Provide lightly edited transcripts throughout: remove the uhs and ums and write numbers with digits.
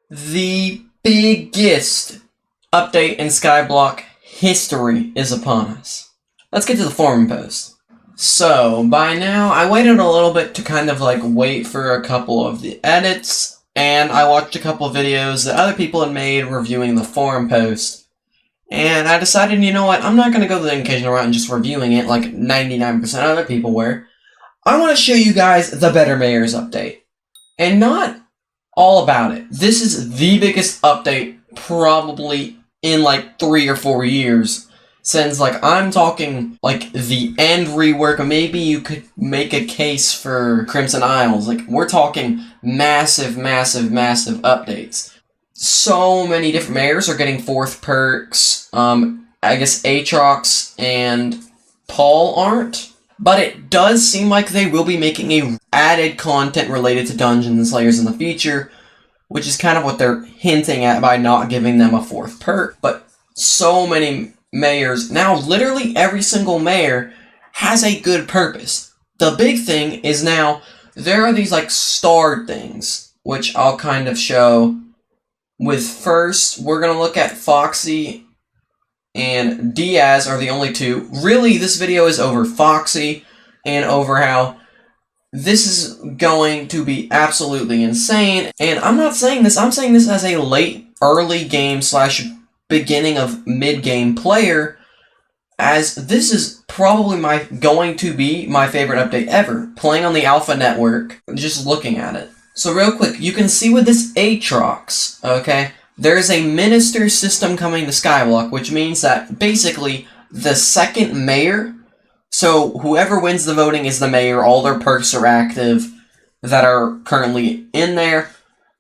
The biggest update in Skyblock history is upon us. Let's get to the forum post. So, by now, I waited a little bit to kind of wait for a couple of the edits, and I watched a couple of videos that other people had made reviewing the forum post. And I decided, you know what, I'm not going to go the occasional route and just reviewing it like 99% of other people were. I want to show you guys the Better MAYORS update. And not all about it. This is the biggest update probably in 3 or 4 years. Since I'm talking the end rework, maybe you could make a case for Crimson Isles. We're talking massive, massive, massive updates. So many different mayors are getting 4th perks. I guess Aatrox and Paul aren't. But it does seem like they will be making a added content related to Dungeons and Slayers in the future, which is kind of what they're hinting at by not giving them a 4th perk. But so many mayors, now literally every single mayor has a good purpose. The big thing is now there are these starred things, which I'll kind of show. With first, we're going to look at Foxy and Diaz are the only two. Really, this video is over Foxy and over how this is going to be absolutely insane. And I'm not saying this, I'm saying this as a late, early game / beginning of mid-game player, as this is probably going to be my favorite update ever, playing on the Alpha Network, just looking at it. So real quick, you can see with this Aatrox, okay, there's a minister system coming to Skyblock, which means that basically the second mayor, so whoever wins the voting is the mayor, all their perks are active that are currently in there.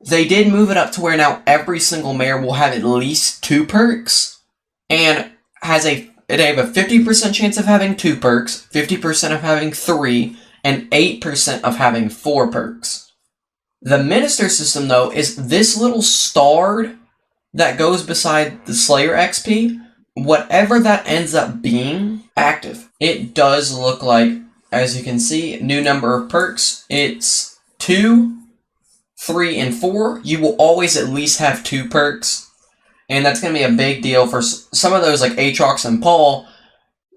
They did move it up to where now every single mayor will have at least 2 perks, and they have a 50% chance of having 2 perks, 50% of having 3, and 8% of having 4 perks. The minister system, though, is this little starred that goes beside the Slayer XP. Whatever that ends up being active, it does look like, as you can see, new number of perks. It's 2, 3, and 4. You will always at least have 2 perks, and that's going to be a big deal for some of those like Aatrox and Paul.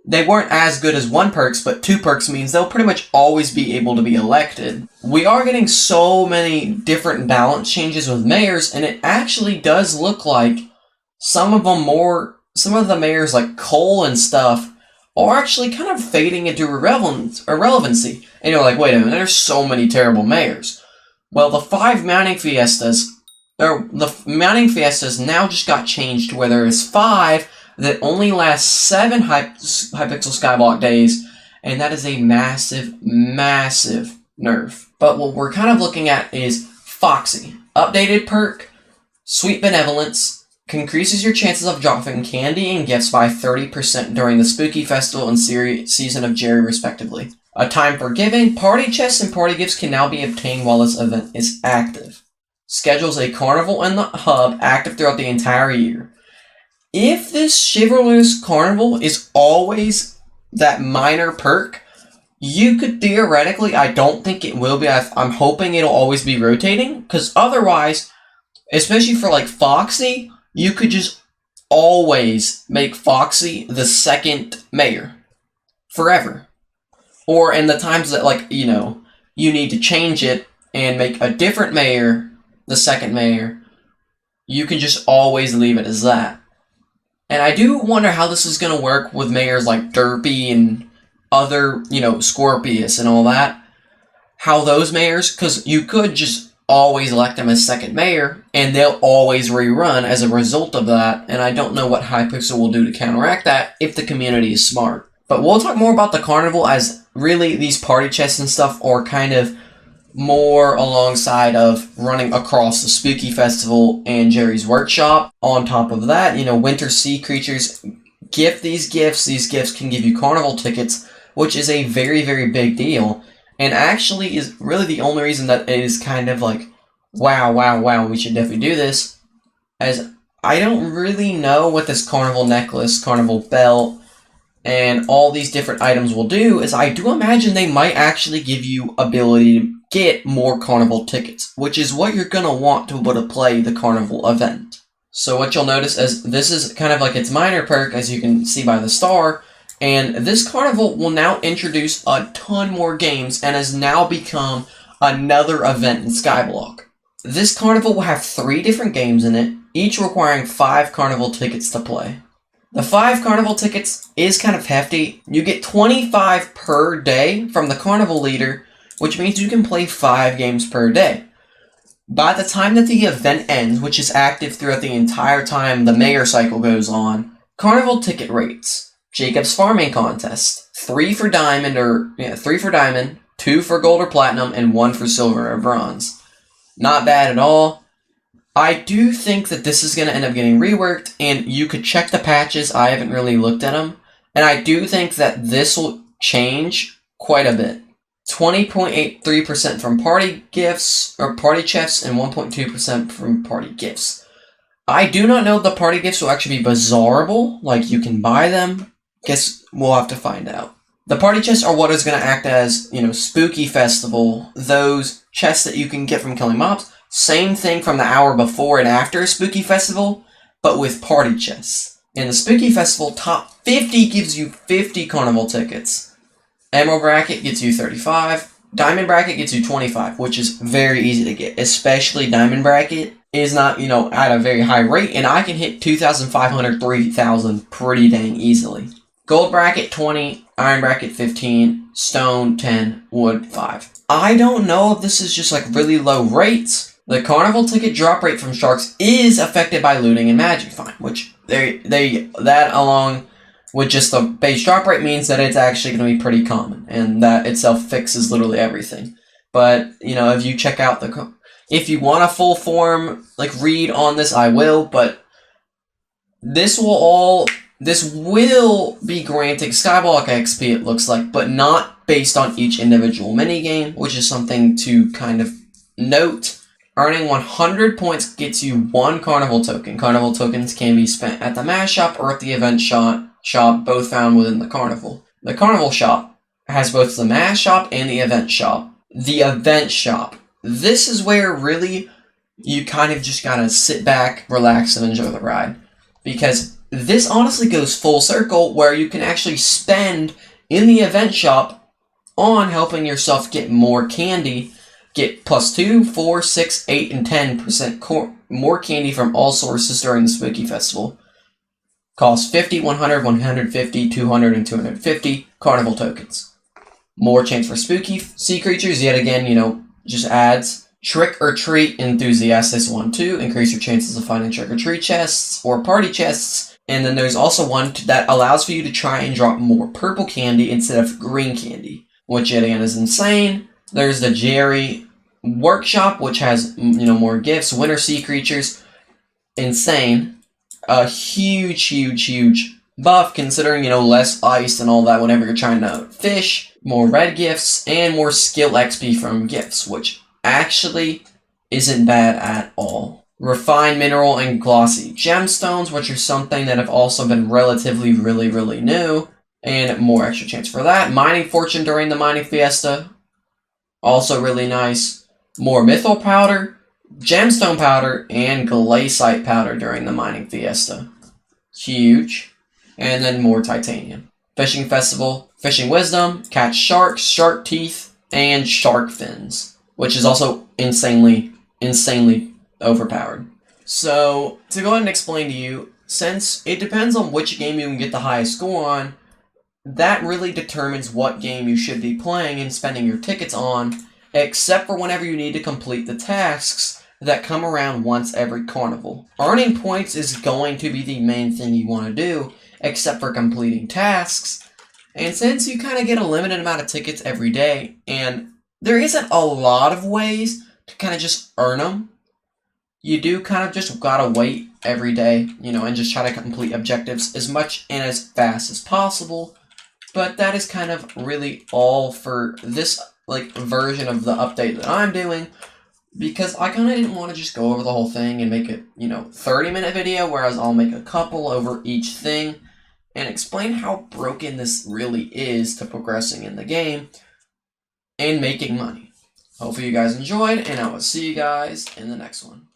They weren't as good as 1 perks, but 2 perks means they'll pretty much always be able to be elected. We are getting so many different balance changes with mayors, and it actually does look like some of the mayors like Cole and stuff are actually kind of fading into irrelevancy. And you're like, wait a minute, there's so many terrible mayors. Well, the 5 mounting fiestas now just got changed to where there is 5 that only lasts 7 Hypixel Skyblock days, and that is a massive, massive nerf. But what we're kind of looking at is Foxy. Updated perk, Sweet Benevolence, increases your chances of dropping candy and gifts by 30% during the Spooky Festival and Season of Jerry, respectively. A time for giving, party chests and party gifts can now be obtained while this event is active. Schedules a carnival in the hub active throughout the entire year. If this Chivalrous Carnival is always that minor perk, you could theoretically, I don't think it will be, I'm hoping it'll always be rotating, because otherwise, especially for Foxy, you could just always make Foxy the second mayor. Forever. Or in the times that, you need to change it and make a different mayor the second mayor, you can just always leave it as that. And I do wonder how this is going to work with mayors like Derpy and other, Scorpius and all that. How those mayors, because you could just always elect them as second mayor, and they'll always rerun as a result of that, and I don't know what Hypixel will do to counteract that if the community is smart. But we'll talk more about the carnival, as really these party chests and stuff are kind of more alongside of running across the Spooky Festival and Jerry's Workshop. On top of that, winter sea creatures gift these gifts. These gifts can give you carnival tickets, which is a very, very big deal, and actually is really the only reason that it is kind of wow, we should definitely do this, as I don't really know what this carnival necklace, carnival belt, and all these different items will do, is I do imagine they might actually give you ability get more carnival tickets, which is what you're going to want to be able to play the carnival event. So what you'll notice is this is kind of like its minor perk, as you can see by the star, and this carnival will now introduce a ton more games and has now become another event in Skyblock. This carnival will have 3 different games in it, each requiring 5 carnival tickets to play. The 5 carnival tickets is kind of hefty. You get 25 per day from the carnival leader, which means you can play 5 games per day. By the time that the event ends, which is active throughout the entire time the mayor cycle goes on, carnival ticket rates: Jacob's Farming Contest, 3 for diamond, 2 for gold or platinum, and 1 for silver or bronze. Not bad at all. I do think that this is going to end up getting reworked, and you could check the patches. I haven't really looked at them, and I do think that this will change quite a bit. 20.83% from party gifts, or party chests, and 1.2% from party gifts. I do not know if the party gifts will actually be bazaarable, like you can buy them. Guess we'll have to find out. The party chests are what is going to act as, Spooky Festival, those chests that you can get from killing mobs. Same thing from the hour before and after Spooky Festival, but with party chests. In the Spooky Festival, top 50 gives you 50 carnival tickets. Emerald bracket gets you 35. Diamond bracket gets you 25, which is very easy to get. Especially Diamond bracket is not, at a very high rate, and I can hit 2,500, 3,000 pretty dang easily. Gold bracket 20, Iron bracket 15, Stone 10, Wood 5. I don't know if this is just like really low rates. The carnival ticket drop rate from sharks is affected by looting and magic find, which that along with just the base drop rate means that it's actually going to be pretty common, and that itself fixes literally everything. Be if you check out if you want a full form read on this, I will, but this will be granting Skyblock XP, it looks like, but not based on each individual minigame, which is something to kind of note. Earning 100 points gets you 1 carnival token. Carnival tokens can be spent at the mash shop or at the event shop, both found within the carnival. The carnival shop has both the mash shop and the event shop. The event shop. This is where really you kind of just gotta sit back, relax, and enjoy the ride. Because this honestly goes full circle where you can actually spend in the event shop on helping yourself get more candy. Get plus 2, 4, 6, 8, and 10% more candy from all sources during the Spooky Festival. Costs 50, 100, 150, 200, and 250 carnival tokens. More chance for spooky sea creatures, yet again, just adds. Trick or treat enthusiast, this one too. Increase your chances of finding trick or treat chests or party chests. And then there's also one that allows for you to try and drop more purple candy instead of green candy, which yet again is insane. There's the Jerry Workshop, which has, more gifts. Winter sea creatures. Insane. A huge buff, considering, less ice and all that whenever you're trying to fish. More red gifts, and more skill XP from gifts, which actually isn't bad at all. Refined mineral and glossy gemstones, which are something that have also been relatively really new. And more extra chance for that. Mining fortune during the mining fiesta. Also really nice. More mythal powder, gemstone powder, and glaciite powder during the mining fiesta. Huge. And then more titanium. Fishing festival, fishing wisdom, catch sharks, shark teeth, and shark fins, which is also insanely overpowered. So, to go ahead and explain to you, since it depends on which game you can get the highest score on, that really determines what game you should be playing and spending your tickets on, except for whenever you need to complete the tasks that come around once every carnival. Earning points is going to be the main thing you want to do, except for completing tasks. And since you kind of get a limited amount of tickets every day, and there isn't a lot of ways to kind of just earn them, you do kind of just gotta wait every day, and just try to complete objectives as much and as fast as possible. But that is kind of really all for this version of the update that I'm doing, because I kind of didn't want to just go over the whole thing and make it 30-minute video, whereas I'll make a couple over each thing and explain how broken this really is to progressing in the game and making money. Hopefully you guys enjoyed, and I will see you guys in the next one.